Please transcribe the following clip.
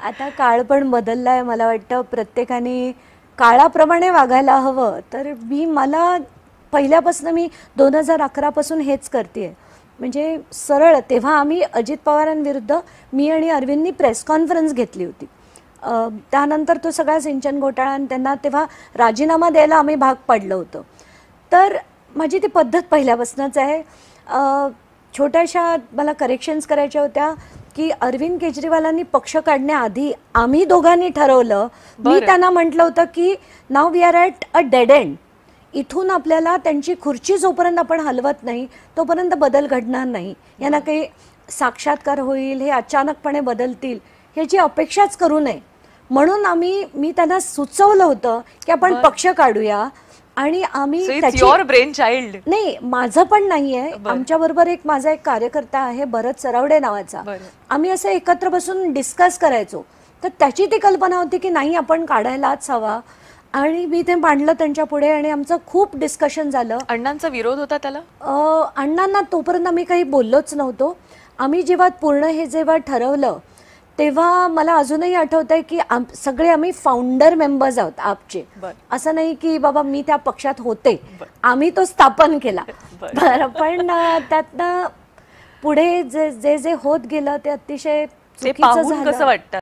आता काळ पण बदललाय, मला वाटतं प्रत्येकाने काळाप्रमाणे वागायला हवं. तर मला पहिल्यापासून मी 2011 पासून हेच करते. म्हणजे सरळ तेव्हा आम्ही अजित पवारांविरुद्ध मी आणि अरविंदनी प्रेस कॉन्फरन्स घेतली होती. त्यानंतर तो सगळा सिंचन घोटाळा आणि त्यांना तेव्हा राजीनामा द्यायला आम्ही भाग पडलो होतो. तर माझी ती पद्धत पहिल्यापासूनच आहे. छोट्याशा मला करेक्शन्स करायच्या होत्या की अरविंद केजरीवालांनी पक्ष काढण्याआधी आम्ही दोघांनी ठरवलं, मी त्यांना म्हटलं होतं की नाव we are at a dead end. इथून आपल्याला त्यांची खुर्ची जोपर्यंत आपण हलवत नाही तोपर्यंत बदल घडणार नाही. यांना काही साक्षात्कार होईल, हे अचानकपणे बदलतील ह्याची अपेक्षाच करू नये. म्हणून मी त्यांना सुचवलं होतं की आपण पक्ष काढूया. आणि आम्ही ब्रेन चाइल्ड नाही, माझं पण नाहीये. आमच्या बरोबर माझा एक कार्यकर्ता आहे भरत सरावडे नावाचा. आम्ही असं एकत्र बसून डिस्कस करायचो. तर त्याची ती कल्पना होती की नाही आपण काढायलाच हवा. आणि मी ते मांडलं त्यांच्या पुढे आणि आमचं खूप डिस्कशन झालं. अण्णांचा विरोध होता त्याला? अण्णांना तोपर्यंत आम्ही काही बोललोच नव्हतो. आम्ही जेव्हा पूर्ण हे जेव्हा ठरवलं तेव्हा मला अजूनही आठवतंय की सगळे आम्ही फाउंडर मेंबर्स आहोत आपचे. असं नाही की बाबा मी त्या पक्षात होते, आम्ही तो स्थापन केला. पण त्यातनं पुढे जे जे होत गेलं ते अतिशय चुकीचं झालं. कसं वाटतं?